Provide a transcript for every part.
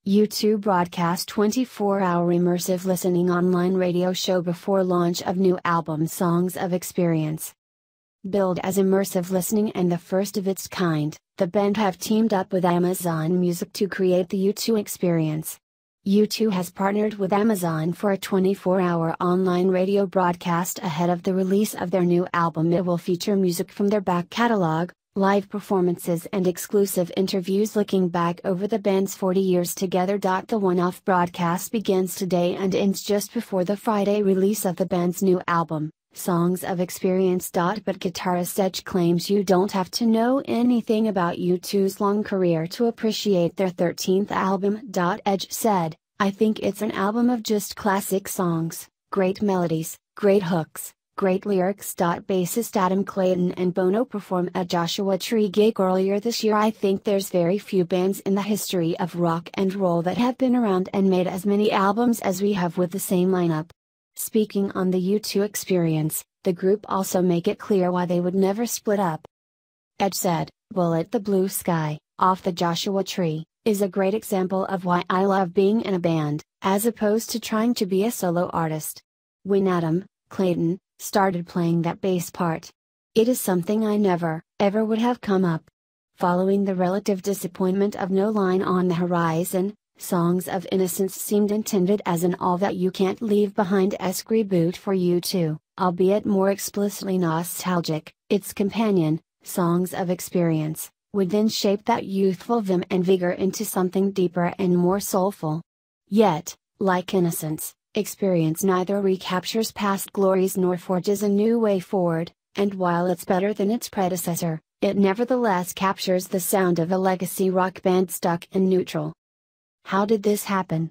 U2 broadcast 24-hour immersive listening online radio show before launch of new album Songs of Experience. Billed as immersive listening and the first of its kind, the band have teamed up with Amazon Music to create the U2 experience. U2 has partnered with Amazon for a 24-hour online radio broadcast ahead of the release of their new album. It will feature music from their back catalog, live performances and exclusive interviews looking back over the band's 40 years together. The one-off broadcast begins today and ends just before the Friday release of the band's new album, Songs of Experience. But guitarist Edge claims you don't have to know anything about U2's long career to appreciate their 13th album. Edge said, "I think it's an album of just classic songs, great melodies, great hooks, great lyrics." Bassist Adam Clayton and Bono perform at Joshua Tree gig earlier this year. "I think there's very few bands in the history of rock and roll that have been around and made as many albums as we have with the same lineup." Speaking on the U2 experience, the group also make it clear why they would never split up. Edge said, "Bullet the Blue Sky, off the Joshua Tree, is a great example of why I love being in a band, as opposed to trying to be a solo artist. When Adam, Clayton, started playing that bass part, it is something I never, ever would have come up." Following the relative disappointment of No Line on the Horizon, Songs of Innocence seemed intended as an All That You Can't Leave Behind-esque reboot for U2, albeit more explicitly nostalgic. Its companion, Songs of Experience, would then shape that youthful vim and vigor into something deeper and more soulful. Yet, like Innocence, Experience neither recaptures past glories nor forges a new way forward, and while it's better than its predecessor, it nevertheless captures the sound of a legacy rock band stuck in neutral. How did this happen?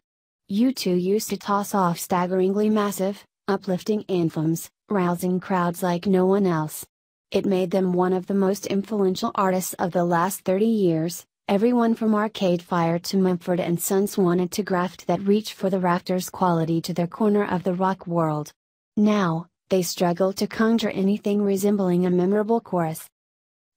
U2 used to toss off staggeringly massive, uplifting anthems, rousing crowds like no one else. It made them one of the most influential artists of the last 30 years. Everyone from Arcade Fire to Mumford and Sons wanted to graft that reach-for-the-rafters quality to their corner of the rock world. Now, they struggle to conjure anything resembling a memorable chorus.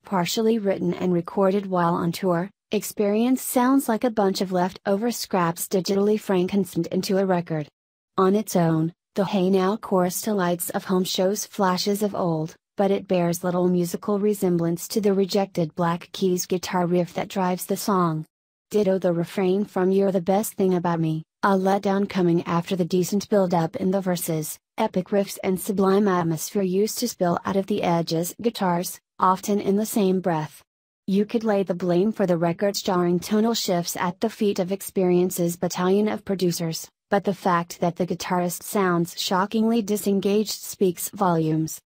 Partially written and recorded while on tour, Experience sounds like a bunch of leftover scraps digitally frankenstein into a record. On its own, the Hey Now chorus delights of home shows flashes of old, but it bears little musical resemblance to the rejected Black Keys guitar riff that drives the song. Ditto the refrain from You're the Best Thing About Me, a letdown coming after the decent build-up in the verses, epic riffs and sublime atmosphere used to spill out of the Edge's guitars, often in the same breath. You could lay the blame for the record's jarring tonal shifts at the feet of Experience's battalion of producers, but the fact that the guitarist sounds shockingly disengaged speaks volumes.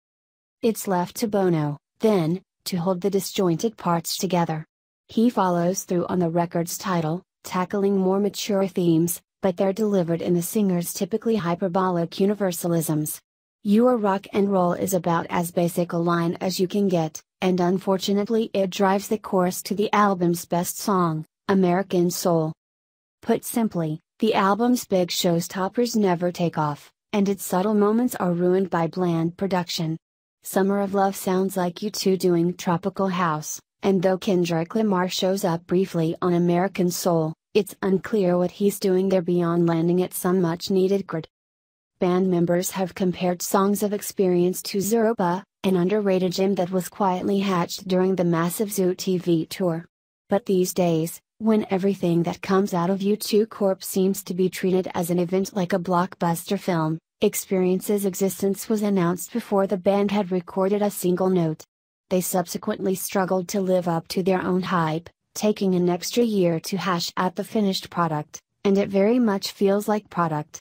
It's left to Bono, then, to hold the disjointed parts together. He follows through on the record's title, tackling more mature themes, but they're delivered in the singer's typically hyperbolic universalisms. Your rock and roll is about as basic a line as you can get, and unfortunately it drives the chorus to the album's best song, American Soul. Put simply, the album's big showstoppers never take off, and its subtle moments are ruined by bland production. Summer of Love sounds like U2 doing tropical house, and though Kendrick Lamar shows up briefly on American Soul, it's unclear what he's doing there beyond landing at some much-needed cred. Band members have compared Songs of Experience to Zooropa, an underrated gem that was quietly hatched during the massive Zoo TV tour. But these days, when everything that comes out of U2 Corp seems to be treated as an event like a blockbuster film, Experience's existence was announced before the band had recorded a single note. They subsequently struggled to live up to their own hype, taking an extra year to hash out the finished product, and it very much feels like product.